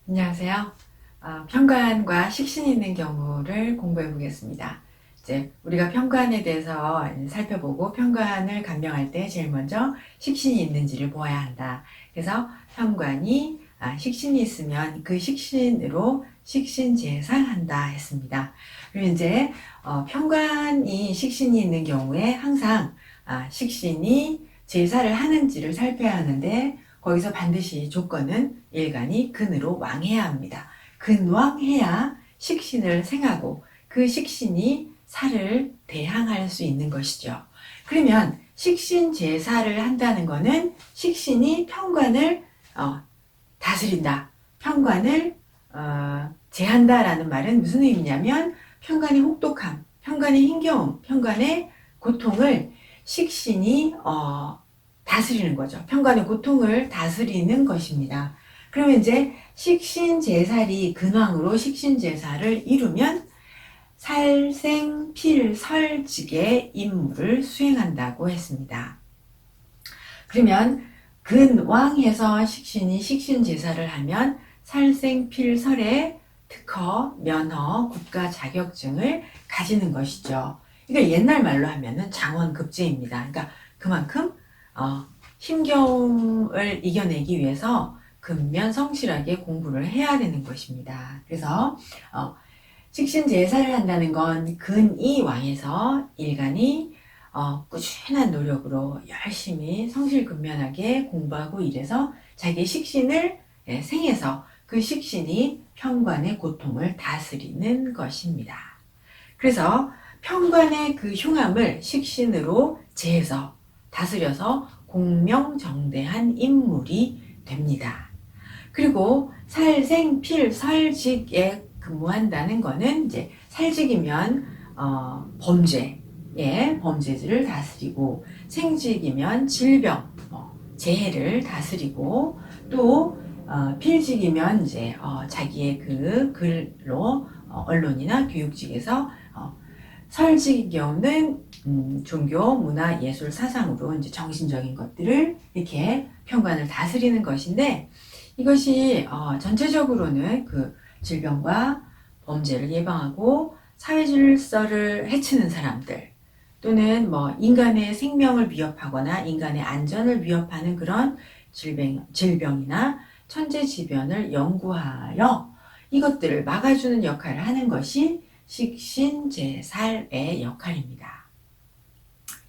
안녕하세요. 편관과 식신이 있는 경우를 공부해 보겠습니다. 이제 우리가 편관에 대해서 살펴보고 편관을 감명할 때 제일 먼저 식신이 있는지를 보아야 한다. 그래서 편관이 식신이 있으면 그 식신으로 식신제살한다 했습니다. 그리고 이제 편관이 식신이 있는 경우에 항상 식신이 제사를 하는지를 살펴야 하는데 거기서 반드시 조건은 일간이 근으로 왕해야 합니다. 근왕해야 식신을 생하고 그 식신이 살을 대항할 수 있는 것이죠. 그러면 식신 제사를 한다는 것은 식신이 편관을 다스린다. 편관을 제한다라는 말은 무슨 의미냐면 편관의 혹독함, 편관의 힘겨움, 편관의 고통을 식신이 다스리는 거죠. 편관의 고통을 다스리는 것입니다. 그러면 이제 식신제살이 근왕으로 식신제살을 이루면 살생필설직의 임무를 수행한다고 했습니다. 그러면 근왕해서 식신이 식신제사를 하면 살생필설의 특허, 면허, 국가 자격증을 가지는 것이죠. 그러니까 옛날 말로 하면은 장원급제입니다. 그러니까 그만큼 힘겨움을 이겨내기 위해서 근면 성실하게 공부를 해야 되는 것입니다. 그래서 식신제사를 한다는 건 근이 왕에서 일간이 꾸준한 노력으로 열심히 성실근면하게 공부하고 일해서 자기의 식신을 생해서 그 식신이 편관의 고통을 다스리는 것입니다. 그래서 편관의 그 흉함을 식신으로 제해서 다스려서 공명정대한 인물이 됩니다. 그리고 살생필설직에 근무한다는 거는 이제 살직이면 범죄, 범죄를 다스리고 생직이면 질병, 재해를 다스리고 또 필직이면 이제 자기의 그 글로 언론이나 교육직에서 설직의 경우는 종교, 문화, 예술, 사상으로 이제 정신적인 것들을 이렇게 편관을 다스리는 것인데 이것이 전체적으로는 그 질병과 범죄를 예방하고 사회 질서를 해치는 사람들 또는 뭐 인간의 생명을 위협하거나 인간의 안전을 위협하는 그런 질병이나 천재지변을 연구하여 이것들을 막아주는 역할을 하는 것이 식신제살의 역할입니다.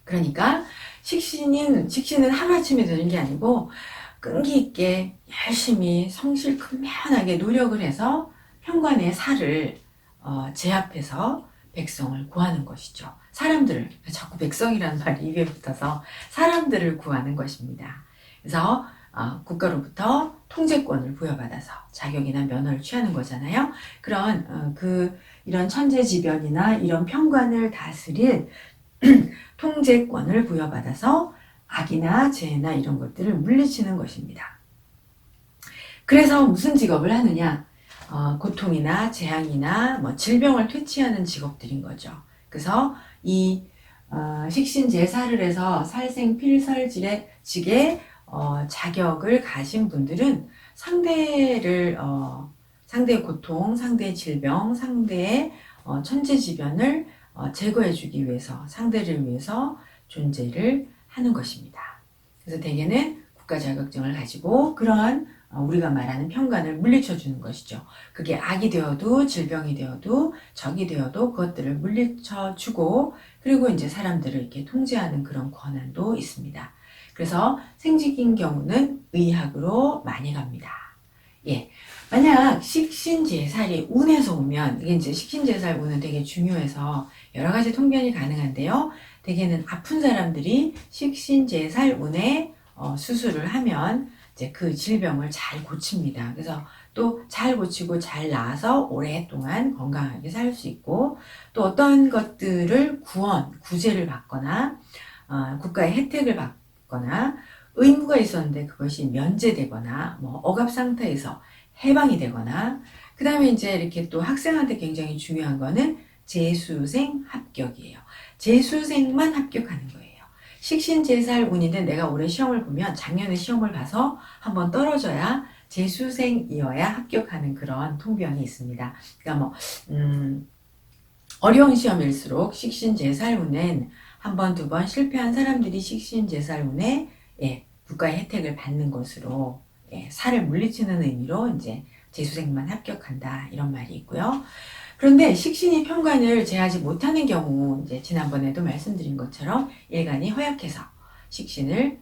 그러니까 식신은 하루아침에 되는 게 아니고 끈기 있게 열심히 성실근면하게 노력을 해서 편관의 살을 제압해서 백성을 구하는 것이죠. 사람들을, 자꾸 백성이라는 말이 입에 붙어서 사람들을 구하는 것입니다. 그래서 국가로부터 통제권을 부여받아서 자격이나 면허를 취하는 거잖아요. 그런 이런 천재지변이나 이런 편관을 다스릴 통제권을 부여받아서 악이나 죄나 이런 것들을 물리치는 것입니다. 그래서 무슨 직업을 하느냐? 고통이나 재앙이나 뭐 질병을 퇴치하는 직업들인 거죠. 그래서 이 식신제사를 해서 살생필설직의 자격을 가진 분들은 상대의 고통, 상대의 질병, 상대의 천재지변을 제거해주기 위해서 상대를 위해서 존재를 하는 것입니다. 그래서 대개는 국가 자격증을 가지고 그러한 우리가 말하는 편관을 물리쳐주는 것이죠. 그게 악이 되어도 질병이 되어도 적이 되어도 그것들을 물리쳐주고 그리고 이제 사람들을 이렇게 통제하는 그런 권한도 있습니다. 그래서 생직인 경우는 의학으로 많이 갑니다. 예. 만약 식신제살이 운에서 오면 이게 이제 식신제살 운은 되게 중요해서 여러 가지 통변이 가능한데요. 대개는 아픈 사람들이 식신제살 운에 수술을 하면 이제 그 질병을 잘 고칩니다. 그래서 또 잘 고치고 잘 나아서 오랫동안 건강하게 살 수 있고 또 어떤 것들을 구제를 받거나 국가의 혜택을 받거나 의무가 있었는데 그것이 면제되거나 뭐 억압 상태에서 해방이 되거나 그 다음에 이제 이렇게 또 학생한테 굉장히 중요한 거는 재수생 합격이에요. 재수생만 합격하는 거예요. 식신제살 운인데 내가 올해 시험을 보면 작년에 시험을 봐서 한번 떨어져야 재수생이어야 합격하는 그런 통변이 있습니다. 그러니까 뭐 어려운 시험일수록 식신제살운은 한 번, 두 번 실패한 사람들이 식신제살운에 국가의 혜택을 받는 것으로 살을 물리치는 의미로 이제 재수생만 합격한다 이런 말이 있고요. 그런데 식신이 편관을 제하지 못하는 경우 이제 지난번에도 말씀드린 것처럼 일간이 허약해서 식신을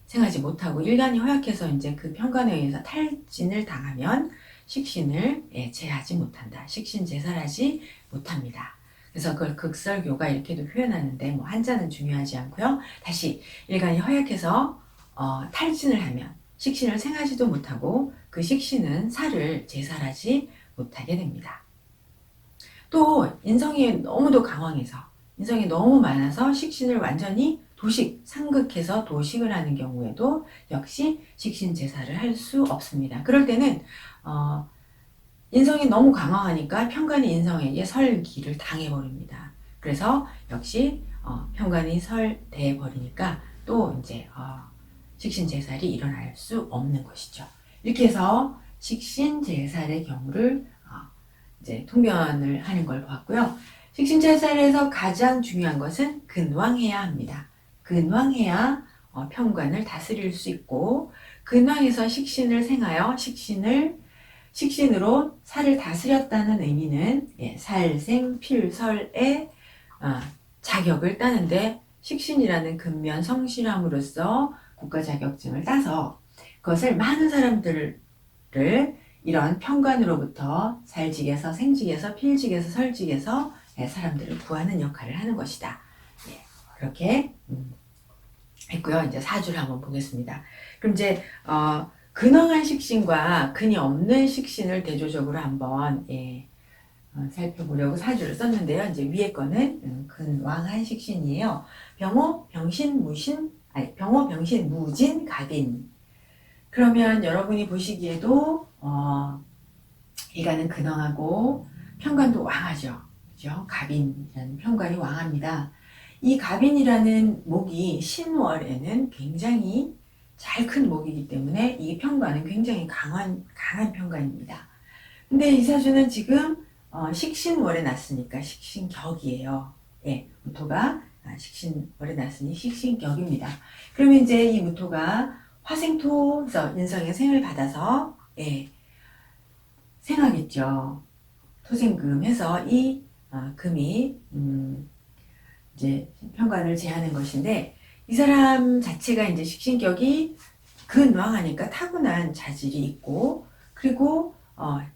생하지 못하고 일간이 허약해서 이제 그 편관에 의해서 탈진을 당하면 식신을 제하지 못한다. 식신 제살하지 못합니다. 그래서 그걸 극설교가 이렇게도 표현하는데 뭐 한자는 중요하지 않고요. 다시 일간이 허약해서 탈진을 하면 식신을 생하지도 못하고 그 식신은 살을 제살하지 못하게 됩니다. 또 인성이 너무도 강황해서 인성이 너무 많아서 식신을 완전히 도식, 상극해서 도식을 하는 경우에도 역시 식신 제사를 할 수 없습니다. 그럴 때는 인성이 너무 강황하니까 편관이 인성에게 설기를 당해버립니다. 그래서 역시 편관이 설대해버리니까 또 이제 식신 제살이 일어날 수 없는 것이죠. 이렇게 해서 식신 제살의 경우를 이제 통변을 하는 걸 봤고요. 식신제살에서 가장 중요한 것은 근왕해야 합니다. 근왕해야 편관을 다스릴 수 있고 근왕에서 식신을 생하여 식신으로 살을 다스렸다는 의미는 살생필설의 자격을 따는데 식신이라는 근면 성실함으로써 국가 자격증을 따서 그것을 많은 사람들을 이런 편관으로부터 살직에서 생직에서 필직에서 설직에서 사람들을 구하는 역할을 하는 것이다. 그렇게 했고요. 이제 사주를 한번 보겠습니다. 그럼 이제 근왕한 식신과 근이 없는 식신을 대조적으로 한번 살펴보려고 사주를 썼는데요. 이제 위에 거는 근왕한 식신이에요. 병호, 병신, 무진, 갑인. 그러면 여러분이 보시기에도 일간은 근왕하고 편관도 왕하죠. 그죠? 갑인이라는 편관이 왕합니다. 이 갑인이라는 목이 신월에는 굉장히 잘 큰 목이기 때문에 이 편관은 굉장히 강한 편관입니다. 근데 이 사주는 지금 식신월에 났으니까 식신격이에요. 무토가 식신월에 났으니 식신격입니다. 그러면 이제 이 무토가 화생토에서 인성의 생을 받아서 생하겠죠. 토생금 해서 이 금이 이제 편관을 제하는 것인데 이 사람 자체가 이제 식신격이 근왕하니까 타고난 자질이 있고 그리고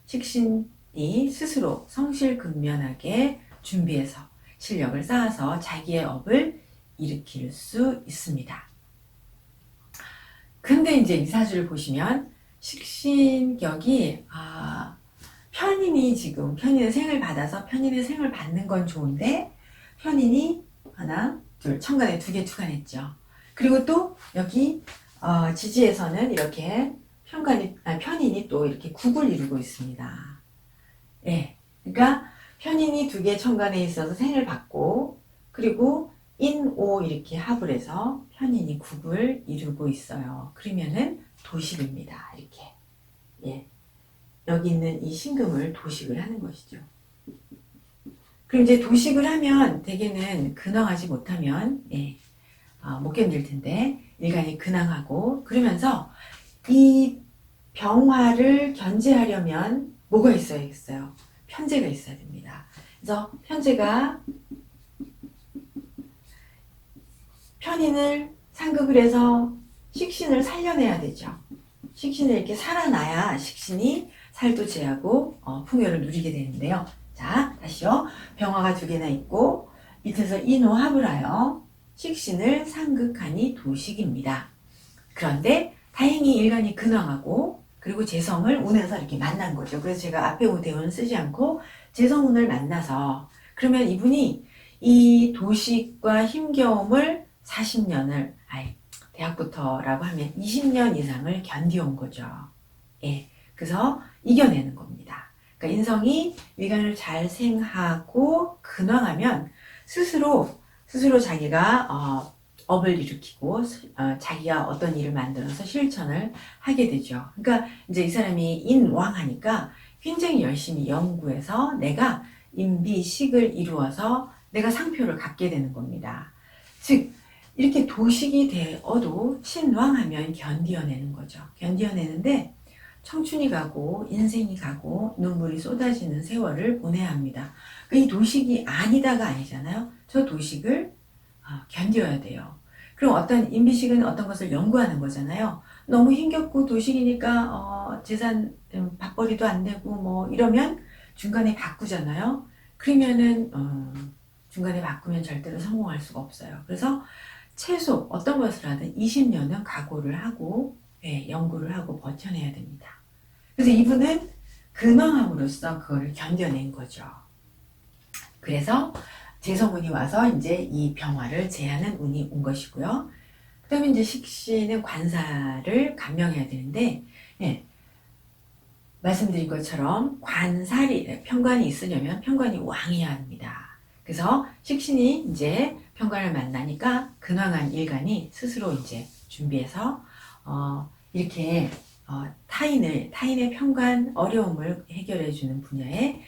식신이 스스로 성실근면하게 준비해서 실력을 쌓아서 자기의 업을 일으킬 수 있습니다. 근데 이제 이 사주를 보시면 식신격이 편인이 지금 편인의 생을 받아서 편인의 생을 받는 건 좋은데 편인이 하나, 둘, 천간에 2개 투간했죠. 그리고 또 여기 지지에서는 이렇게 편인이 또 이렇게 국을 이루고 있습니다. 그러니까 편인이 2개 천간에 있어서 생을 받고 그리고 인오 이렇게 합을 해서 편인이 국을 이루고 있어요. 그러면은 도식입니다. 이렇게 여기 있는 이 신금을 도식을 하는 것이죠. 그럼 이제 도식을 하면 대개는 근황하지 못하면 못 견딜 텐데 일간이 근황하고 그러면서 이 병화를 견제하려면 뭐가 있어야겠어요? 편제가 있어야 됩니다. 그래서 편제가 편인을 상극을 해서 식신을 살려내야 되죠. 식신을 이렇게 살아나야 식신이 살도 제하고 풍요를 누리게 되는데요. 자, 다시요. 병화가 2개나 있고 밑에서 인호합을 하여 식신을 상극하니 도식입니다. 그런데 다행히 일간이 근황하고 그리고 재성을 운에서 이렇게 만난 거죠. 그래서 제가 앞에 대운을 쓰지 않고 재성운을 만나서 그러면 이분이 이 도식과 힘겨움을 40년을 대학부터라고 하면 20년 이상을 견디온 거죠. 그래서 이겨내는 겁니다. 그러니까 인성이 위간을 잘 생하고 근황하면 스스로 자기가 업을 일으키고 자기가 어떤 일을 만들어서 실천을 하게 되죠. 그러니까 이제 이 사람이 인왕하니까 굉장히 열심히 연구해서 내가 임비식을 이루어서 내가 상표를 갖게 되는 겁니다. 즉 이렇게 도식이 되어도 신왕하면 견디어내는 거죠. 견디어내는데 청춘이 가고 인생이 가고 눈물이 쏟아지는 세월을 보내야 합니다. 이 도식이 아니다가 아니잖아요. 저 도식을 견뎌야 돼요. 그럼 어떤 임비식은 어떤 것을 연구하는 거잖아요. 너무 힘겹고 도식이니까 재산 밥벌이도 안 되고 뭐 이러면 중간에 바꾸잖아요. 그러면은 중간에 바꾸면 절대로 성공할 수가 없어요. 그래서 최소 어떤 것을 하든 20년은 각오를 하고 연구를 하고 버텨내야 됩니다. 그래서 이분은 근황함으로써 그거를 견뎌낸 거죠. 그래서 재성운이 와서 이제 이 병화를 제하는 운이 온 것이고요. 그 다음에 이제 식신은 관사를 감명해야 되는데, 말씀드린 것처럼 관살이, 편관이 있으려면 편관이 왕해야 합니다. 그래서 식신이 이제 편관을 만나니까 근황한 일간이 스스로 이제 준비해서, 이렇게, 타인의 편관 어려움을 해결해주는 분야에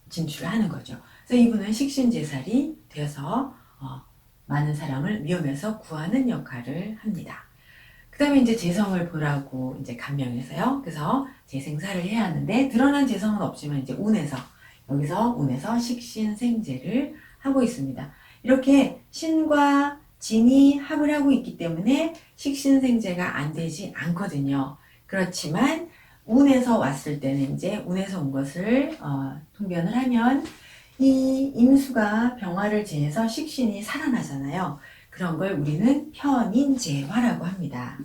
진출을 하는 거죠. 그래서 이분은 식신제살이 되어서 많은 사람을 위험에서 구하는 역할을 합니다. 그 다음에 이제 재성을 보라고 이제 감명해서요. 그래서 재생사를 해야 하는데 드러난 재성은 없지만 이제 운에서 여기서 운에서 식신생재를 하고 있습니다. 이렇게 신과 진이 합을 하고 있기 때문에 식신생재가 안 되지 않거든요. 그렇지만 운에서 왔을 때는 이제 운에서 온 것을 통변을 하면 이 임수가 병화를 제해서 식신이 살아나잖아요. 그런 걸 우리는 편인재화라고 합니다.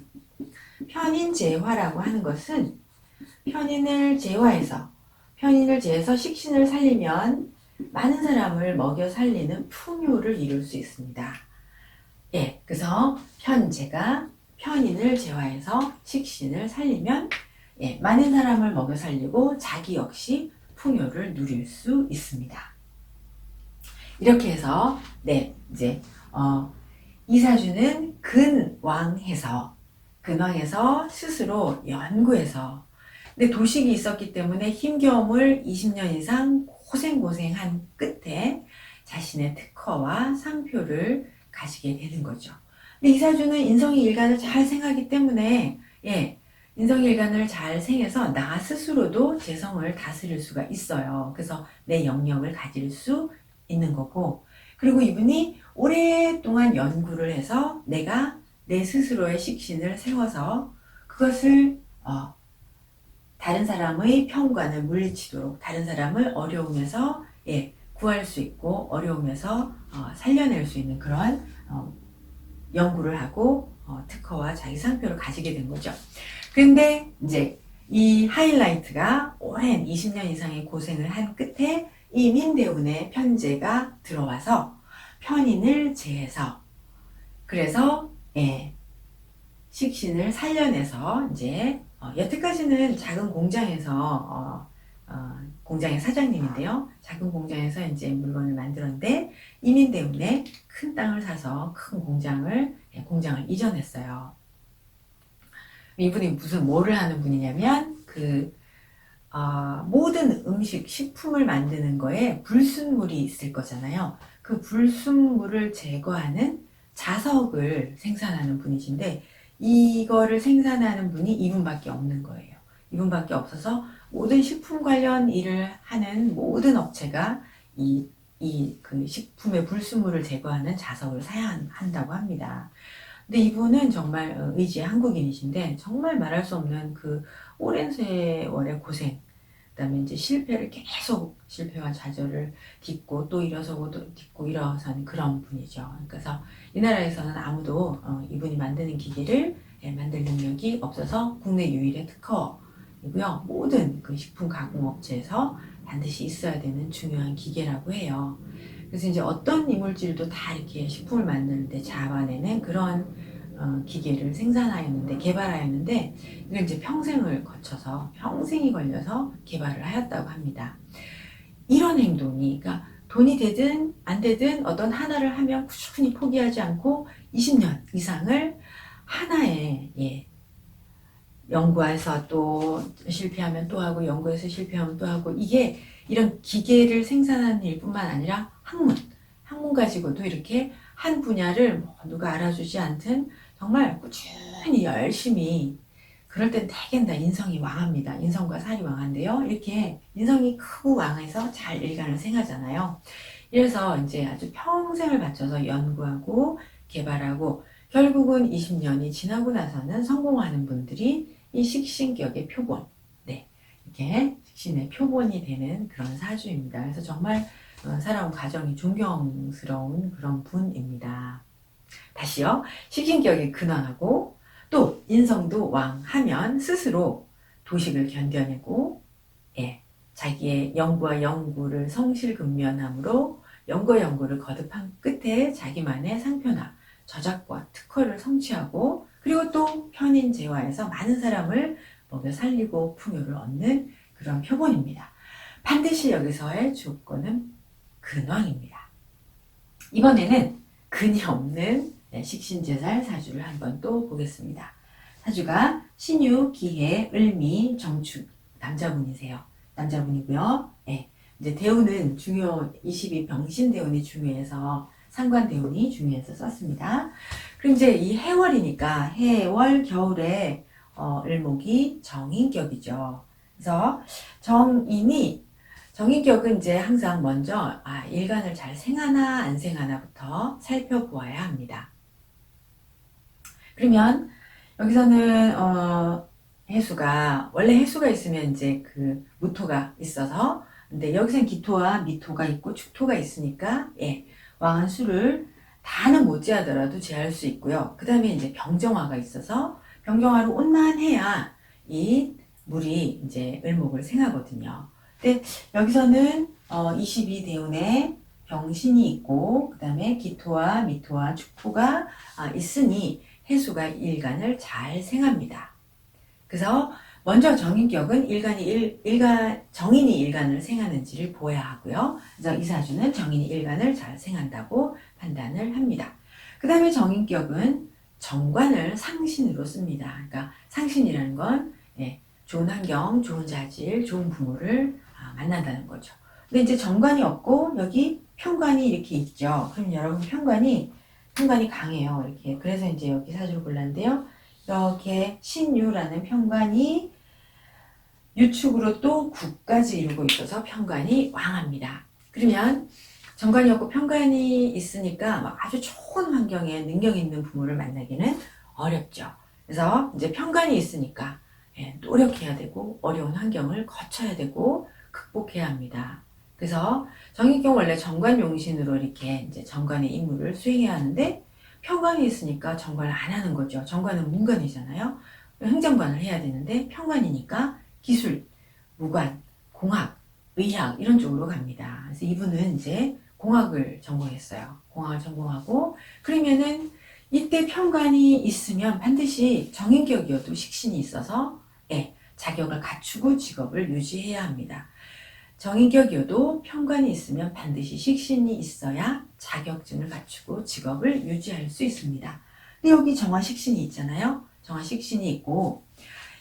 편인재화라고 하는 것은 편인을 제해서 식신을 살리면 많은 사람을 먹여 살리는 풍요를 이룰 수 있습니다. 그래서 편재가 편인을 제화해서 식신을 살리면 많은 사람을 먹여 살리고 자기 역시 풍요를 누릴 수 있습니다. 이렇게 해서 이제 이사주는 근왕해서 스스로 연구해서 근데 도식이 있었기 때문에 힘겨움을 20년 이상 고생한 끝에 자신의 특허와 상표를 가지게 되는 거죠. 근데 이사주는 인성이 일간을 잘 생하기 때문에 인성이 일간을 잘 생해서 나 스스로도 재성을 다스릴 수가 있어요. 그래서 내 영역을 가질 수 있는 거고 그리고 이분이 오랫동안 연구를 해서 내가 내 스스로의 식신을 세워서 그것을 다른 사람의 편관을 물리치도록 다른 사람을 어려움에서 구할 수 있고 어려움에서 살려낼 수 있는 그런 연구를 하고 특허와 자기 상표를 가지게 된 거죠. 그런데 이제 이 하이라이트가 오랜 20년 이상의 고생을 한 끝에 이 민대운의 편재가 들어와서 편인을 제해서 그래서 식신을 살려내서 이제 여태까지는 작은 공장에서 공장의 사장님인데요. 작은 공장에서 이제 물건을 만들었는데 이민대운에 큰 땅을 사서 큰 공장을 이전했어요. 이분이 무슨 뭐를 하는 분이냐면 모든 식품을 만드는 거에 불순물이 있을 거잖아요. 그 불순물을 제거하는 자석을 생산하는 분이신데 이거를 생산하는 분이 이분밖에 없는 거예요. 이분밖에 없어서 모든 식품 관련 일을 하는 모든 업체가 그 식품의 불순물을 제거하는 자석을 사야 한다고 합니다. 근데 이분은 정말 의지의 한국인이신데 정말 말할 수 없는 그 오랜 세월의 고생 그다음에 이제 실패와 좌절을 딛고 또 일어서고 또 딛고 일어서는 그런 분이죠. 그래서 이 나라에서는 아무도 이분이 만드는 기계를 만들 능력이 없어서 국내 유일의 특허이고요. 모든 그 식품 가공업체에서 반드시 있어야 되는 중요한 기계라고 해요. 그래서 이제 어떤 이물질도 다 이렇게 식품을 만드는데 잡아내는 그런 기계를 개발하였는데 이걸 이제 평생이 걸려서 개발을 하였다고 합니다. 이런 행동이 그러니까 돈이 되든 안 되든 어떤 하나를 하면 꾸준히 포기하지 않고 20년 이상을 하나에 연구해서 또 실패하면 또 하고 연구해서 실패하면 또 하고 이게 이런 기계를 생산하는 일뿐만 아니라 학문 가지고도 이렇게 한 분야를 뭐 누가 알아주지 않든 정말 꾸준히 열심히 그럴 땐 대개 다 인성이 왕합니다. 인성과 살이 왕한데요. 이렇게 인성이 크고 왕해서 잘 일간을 생하잖아요. 이래서 이제 아주 평생을 바쳐서 연구하고 개발하고 결국은 20년이 지나고 나서는 성공하는 분들이 이 식신격의 표본, 이렇게 식신의 표본이 되는 그런 사주입니다. 그래서 정말 살아온 가정이 존경스러운 그런 분입니다. 다시요. 식신격이 근왕하고 또 인성도 왕하면 스스로 도식을 견뎌내고 자기의 연구와 연구를 성실근면함으로 연구와 연구를 거듭한 끝에 자기만의 상표나 저작과 특허를 성취하고 그리고 또 편인재화에서 많은 사람을 먹여 살리고 풍요를 얻는 그런 표본입니다. 반드시 여기서의 조건은 근왕입니다. 이번에는 근이 없는 식신제살 사주를 한번 또 보겠습니다. 사주가 신유, 기해, 을미, 정축 남자분이세요. 남자분이고요. 이제 대운은 중요 22병신 대운이 중요해서 상관 대운이 중요해서 썼습니다. 그럼 이제 이 해월이니까 해월 겨울에 을목이 정인격이죠. 그래서 정인격은 이제 항상 먼저 일간을 잘 생하나 안 생하나부터 살펴보아야 합니다. 그러면 여기서는 원래 해수가 있으면 이제 그 무토가 있어서 근데 여기서는 기토와 미토가 있고 축토가 있으니까 왕한 수를 다는 못지하더라도 제할 수 있고요. 그 다음에 이제 병정화가 있어서 병정화로 온난해야 이 물이 이제 을목을 생하거든요. 근데 여기서는 22대운에 병신이 있고 그 다음에 기토와 미토와 축토가 있으니 해수가 일간을 잘 생합니다. 그래서 먼저 정인격은 정인이 일간을 생하는지를 보아야 하고요. 그래서 이 사주는 정인이 일간을 잘 생한다고 판단을 합니다. 그 다음에 정인격은 정관을 상신으로 씁니다. 그러니까 상신이라는 건 좋은 환경, 좋은 자질, 좋은 부모를 만난다는 거죠. 근데 이제 정관이 없고 여기 편관이 이렇게 있죠. 그럼 여러분 편관이 강해요. 이렇게. 그래서 이제 여기 사주를 골랐는데요. 이렇게 신유라는 편관이 유축으로 또 국까지 이루고 있어서 편관이 왕합니다. 그러면 정관이 없고 편관이 있으니까 막 아주 좋은 환경에 능력 있는 부모를 만나기는 어렵죠. 그래서 이제 편관이 있으니까 노력해야 되고 어려운 환경을 거쳐야 되고 극복해야 합니다. 그래서 정인격 원래 정관용신으로 이렇게 이제 정관의 임무를 수행해야 하는데 편관이 있으니까 정관을 안 하는 거죠. 정관은 문관이잖아요. 행정관을 해야 되는데 편관이니까 기술, 무관, 공학, 의학 이런 쪽으로 갑니다. 그래서 이분은 이제 공학을 전공했어요. 공학을 전공하고 그러면은 이때 편관이 있으면 반드시 정인격이어도 식신이 있어서 자격을 갖추고 직업을 유지해야 합니다. 정인격이어도 편관이 있으면 반드시 식신이 있어야 자격증을 갖추고 직업을 유지할 수 있습니다. 근데 여기 정화식신이 있잖아요. 정화식신이 있고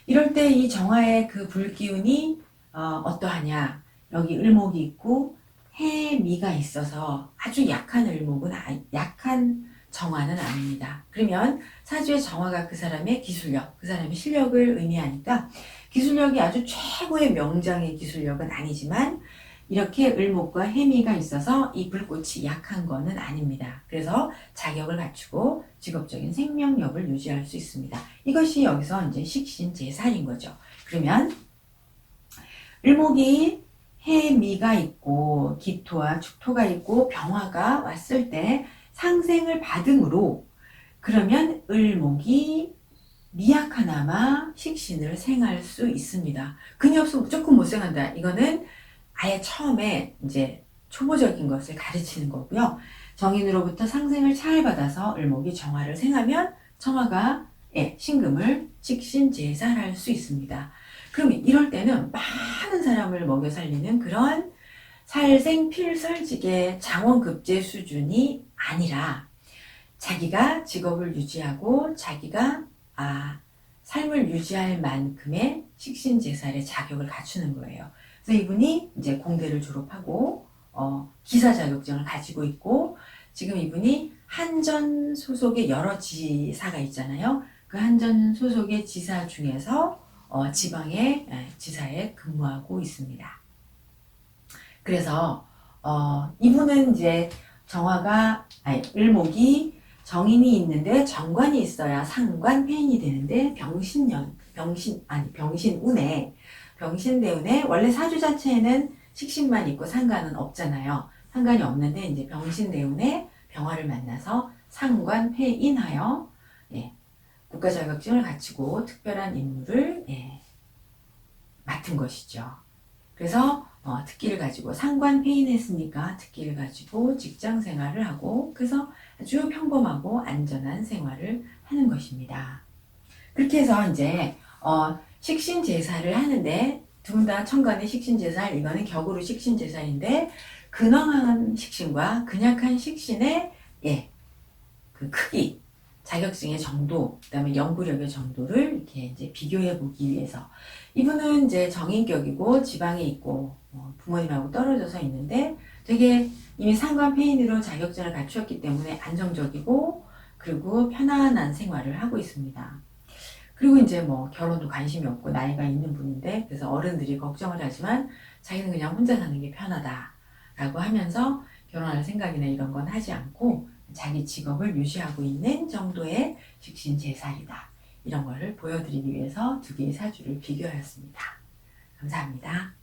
이럴 때 이 정화의 그 불기운이 어떠하냐. 여기 을목이 있고 해미가 있어서 아주 약한 을목은 약한 정화는 아닙니다. 그러면 사주의 정화가 그 사람의 기술력, 그 사람의 실력을 의미하니까 기술력이 아주 최고의 명장의 기술력은 아니지만 이렇게 을목과 해미가 있어서 이 불꽃이 약한 거는 아닙니다. 그래서 자격을 갖추고 직업적인 생명력을 유지할 수 있습니다. 이것이 여기서 이제 식신제살인 거죠. 그러면 을목이 해미가 있고 기토와 축토가 있고 병화가 왔을 때 상생을 받음으로 그러면 을목이 미약하나마 식신을 생할 수 있습니다. 근이 없으면 무조건 못 생한다. 이거는 아예 처음에 이제 초보적인 것을 가르치는 거고요. 정인으로부터 상생을 잘 받아서 을목이 정화를 생하면 정화가 신금을 식신제살할 수 있습니다. 그럼 이럴 때는 많은 사람을 먹여 살리는 그런 살생필설직의 장원급제 수준이 아니라 자기가 직업을 유지하고 자기가 삶을 유지할 만큼의 식신제살의 자격을 갖추는 거예요. 그래서 이분이 이제 공대를 졸업하고 기사 자격증을 가지고 있고 지금 이분이 한전 소속의 여러 지사가 있잖아요. 그 한전 소속의 지사 중에서 지방의 지사에 근무하고 있습니다. 그래서 이분은 이제 을목이 정인이 있는데 정관이 있어야 상관 폐인이 되는데 병신대운에 원래 사주 자체에는 식신만 있고 상관은 없잖아요. 상관이 없는데 이제 병신대운에 병화를 만나서 상관 폐인하여 국가 자격증을 갖추고 특별한 임무를 맡은 것이죠. 그래서 특기를 가지고 상관 폐인했으니까 특기를 가지고 직장 생활을 하고 그래서 아주 평범하고 안전한 생활을 하는 것입니다. 그렇게 해서 이제 식신제사를 하는데 두 분 다 천간의 식신제살, 이거는 격으로 식신제살인데 근황한 식신과 근약한 식신의 그 크기, 자격증의 정도, 그다음에 연구력의 정도를 이렇게 이제 비교해 보기 위해서 이분은 이제 정인격이고 지방에 있고 부모님하고 떨어져서 있는데 되게 이미 상관 폐인으로 자격증을 갖추었기 때문에 안정적이고 그리고 편안한 생활을 하고 있습니다. 그리고 이제 결혼도 관심이 없고 나이가 있는 분인데 그래서 어른들이 걱정을 하지만 자기는 그냥 혼자 사는 게 편하다라고 하면서 결혼할 생각이나 이런 건 하지 않고 자기 직업을 유지하고 있는 정도의 식신제살이다. 이런 거를 보여드리기 위해서 두 개의 사주를 비교하였습니다. 감사합니다.